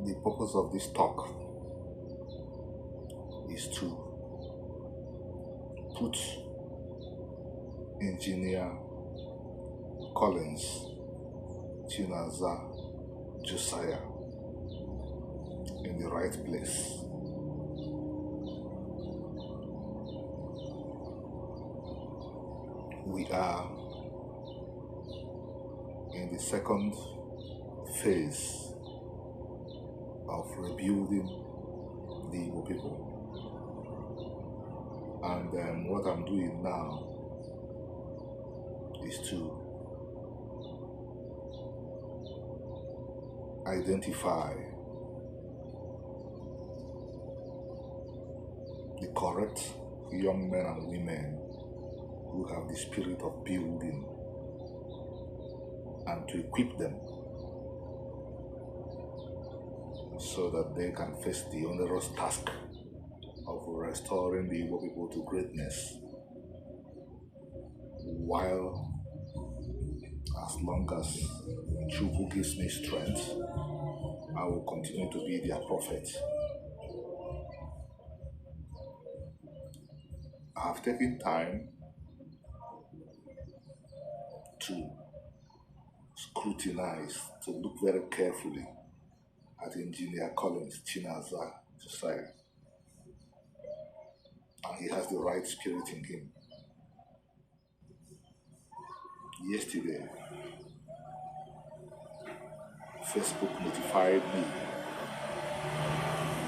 The purpose of this talk is to put Engineer Collins Chinaza Josiah in the right place. We are in the second phase of rebuilding the Igbo people. And what I'm doing now is to identify the correct young men and women who have the spirit of building and to equip them so that they can face the onerous task of restoring the Igbo people to greatness, while as long as Chukwu gives me strength, I will continue to be their prophet. I have taken time to scrutinize, to look very carefully at Engineer Collins Chinaza Josiah. And he has the right spirit in him. Yesterday, Facebook notified me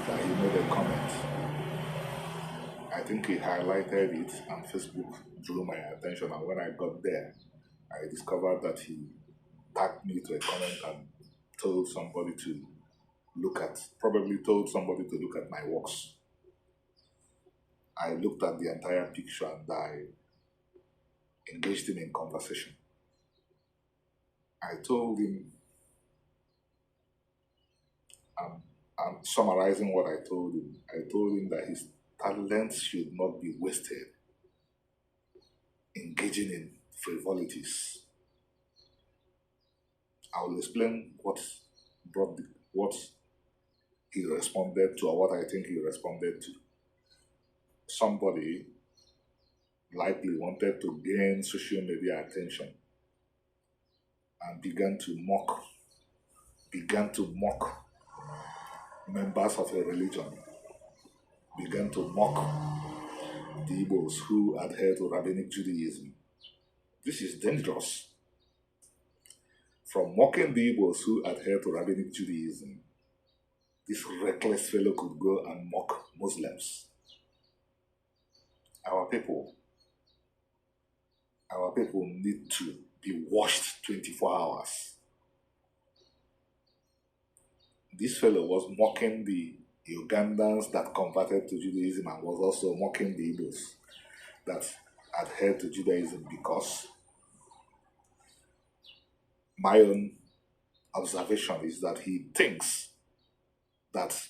that he made a comment. I think he highlighted it and Facebook drew my attention, and when I got there, I discovered that he tagged me to a comment and told somebody to probably told somebody to look at my works. I looked at the entire picture and I engaged him in conversation. I told him, I'm summarizing what I told him. I told him that his talents should not be wasted engaging in frivolities. I will explain what he responded to, or what I think he responded to. Somebody likely wanted to gain social media attention and began to mock members of a religion, began to mock the Igbos who adhere to rabbinic Judaism. This is dangerous. From mocking the Igbos who adhere to rabbinic Judaism, this reckless fellow could go and mock Muslims. Our people need to be washed 24 hours. This fellow was mocking the Ugandans that converted to Judaism and was also mocking the Igbos that adhered to Judaism, because my own observation is that he thinks that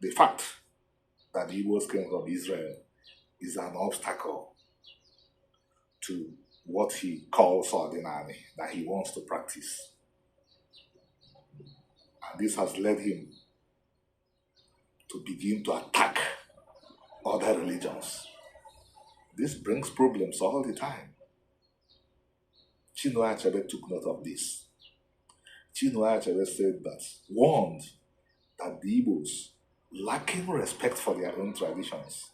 the fact that the Igbos came from Israel is an obstacle to what he calls ordinary, that he wants to practice. And this has led him to begin to attack other religions. This brings problems all the time. Chinua Achebe took note of this. Chinua Achebe said that, warned that the Igbos, lacking respect for their own traditions,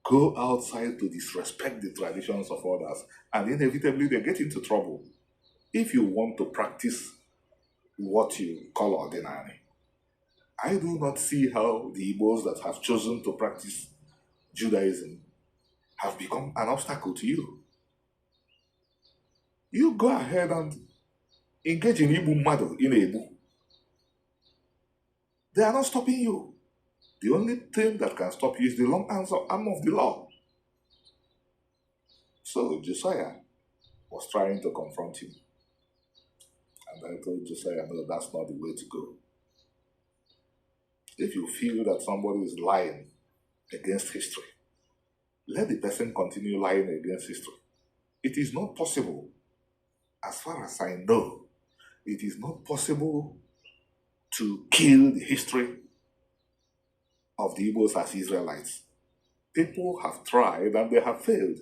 go outside to disrespect the traditions of others, and inevitably they get into trouble. If you want to practice what you call ordinary, I do not see how the Igbos that have chosen to practice Judaism have become an obstacle to you. You go ahead and engage in Igbo mado in Igbo. They are not stopping you. The only thing that can stop you is the long arm of the law. So Josiah was trying to confront him. And I told Josiah, no, that's not the way to go. If you feel that somebody is lying against history, let the person continue lying against history. It is not possible, as far as I know, it is not possible to kill the history of the Igbos as Israelites. People have tried and they have failed.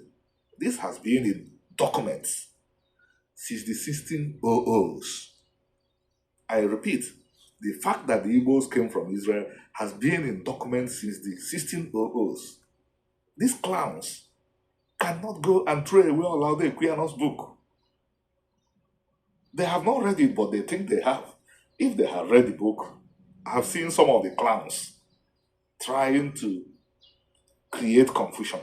This has been in documents since the 1600s. I repeat, the fact that the Igbos came from Israel has been in documents since the 1600s. These clowns cannot go and throw away all of the Equianos book. They have not read it, but they think they have. If they have read the book, I have seen some of the clowns trying to create confusion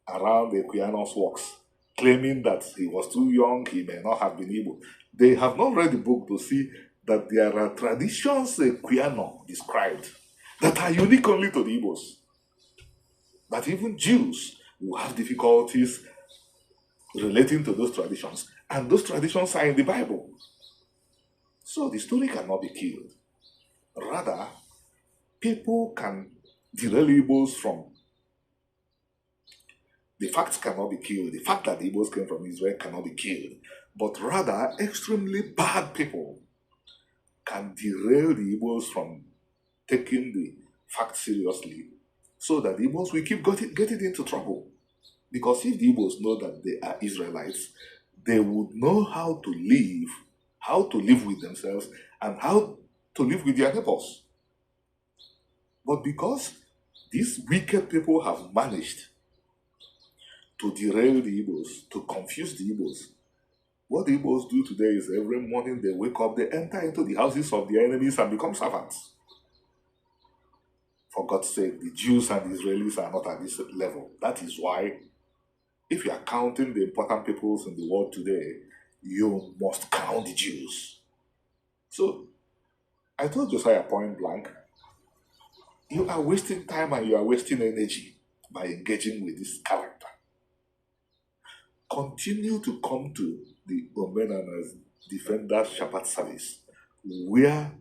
around the Equianos works, claiming that he was too young, he may not have been able. They have not read the book to see that there are traditions Equiano described that are unique only to the Igbos. That even Jews will have difficulties relating to those traditions, and those traditions are in the Bible. So the story cannot be killed. Rather, people can derail Igbos from the facts cannot be killed. The fact that the Igbos came from Israel cannot be killed. But rather, extremely bad people can derail the Igbos from taking the facts seriously, so that the Igbos will keep getting into trouble. Because if the Igbos know that they are Israelites, they would know how to live with themselves, and how to live with their neighbors. But because these wicked people have managed to derail the Igbos, to confuse the Igbos, what the Igbos do today is every morning they wake up, they enter into the houses of their enemies and become servants. For God's sake, the Jews and the Israelis are not at this level. That is why, if you are counting the important peoples in the world today, you must count the Jews. So, I told Josiah point blank, you are wasting time and you are wasting energy by engaging with this character. Continue to come to the Omenanas Defender Shabbat service, where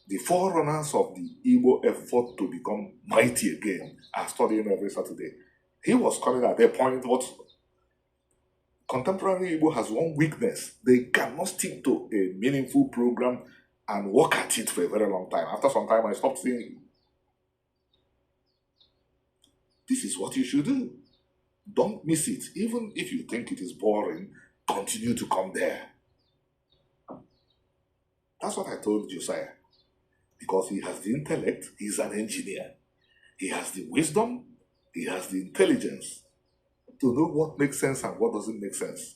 the forerunners of the Igbo effort to become mighty again are studying every Saturday. He was calling at a point what contemporary Igbo has one weakness. They cannot stick to a meaningful program and work at it for a very long time. After some time, I stopped seeing you. This is what you should do. Don't miss it. Even if you think it is boring, continue to come there. That's what I told Josiah. Because he has the intellect, he's an engineer. He has the wisdom, he has the intelligence to know what makes sense and what doesn't make sense.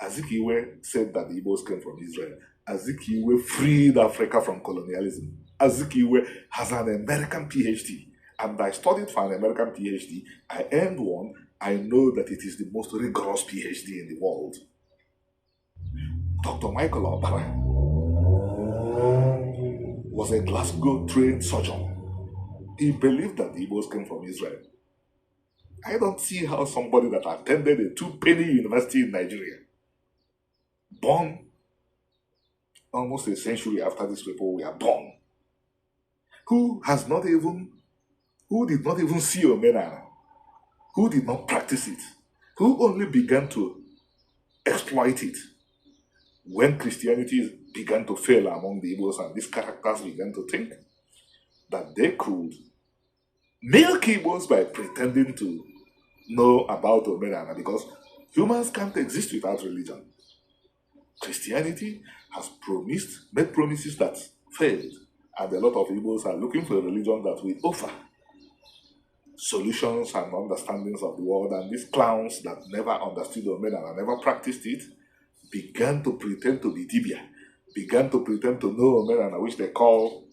Azikiwe said that the Igbos came from Israel. Azikiwe freed Africa from colonialism. Azikiwe has an American PhD. And I studied for an American PhD. I earned one. I know that it is the most rigorous PhD in the world. Dr. Michael Obara was a Glasgow-trained surgeon. He believed that the Igbos came from Israel. I don't see how somebody that attended a two-penny university in Nigeria, born almost a century after these people were born, who did not even see Omenana, who did not practice it, who only began to exploit it when Christianity began to fail among the Igbos, and these characters began to think that they could milk Igbos by pretending to know about Omenana, because humans can't exist without religion. Christianity has made promises that failed, and a lot of Igbos are looking for a religion that will offer solutions and understandings of the world. And these clowns that never understood Omenana and never practiced it began to pretend to be Dibia, began to pretend to know Omenana, which they call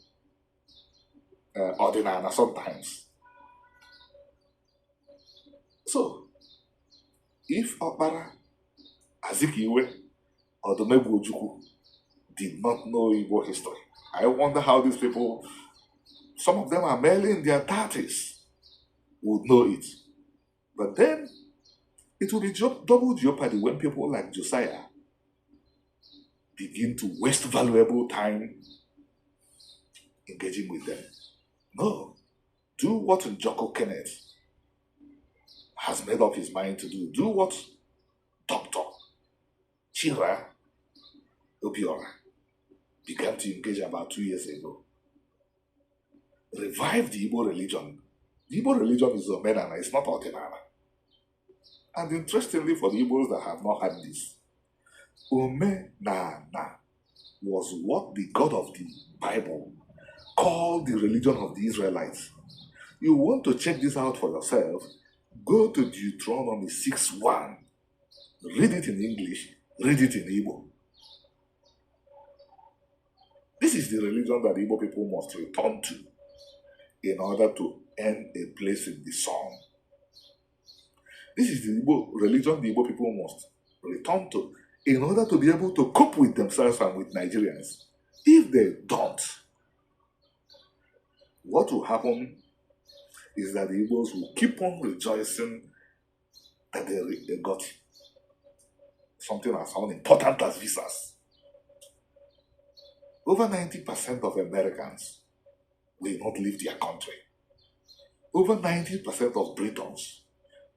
Ordinana sometimes. So, if Okpara, Azikiwe, or Domegwu Ojukwu did not know Igbo history, I wonder how these people, some of them are merely in their 30s, would know it. But then, it will be double jeopardy when people like Josiah begin to waste valuable time engaging with them. No. Do what Njoko Kenneth has made up his mind to do. Do what Dr. Chira Obiora began to engage about 2 years ago. Revive the Igbo religion. The Igbo religion is Omenana, it's not Ordinana. And interestingly, for the Igbos that have not had this, Omenana was what the God of the Bible called the religion of the Israelites. You want to check this out for yourself, go to Deuteronomy 6:1. Read it in English, read it in Igbo. This is the religion that the Igbo people must return to in order to earn a place in the sun. This is the Igbo religion the Igbo people must return to in order to be able to cope with themselves and with Nigerians. If they don't, what will happen is that the Igbos will keep on rejoicing that they got something as important as visas. Over 90% of Americans will not leave their country. Over 90% of Britons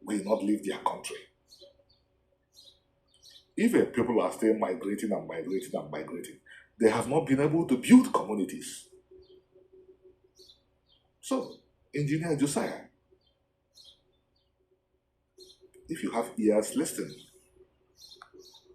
will not leave their country. If people are still migrating and migrating and migrating, they have not been able to build communities. So, Engineer Josiah, if you have ears, listen.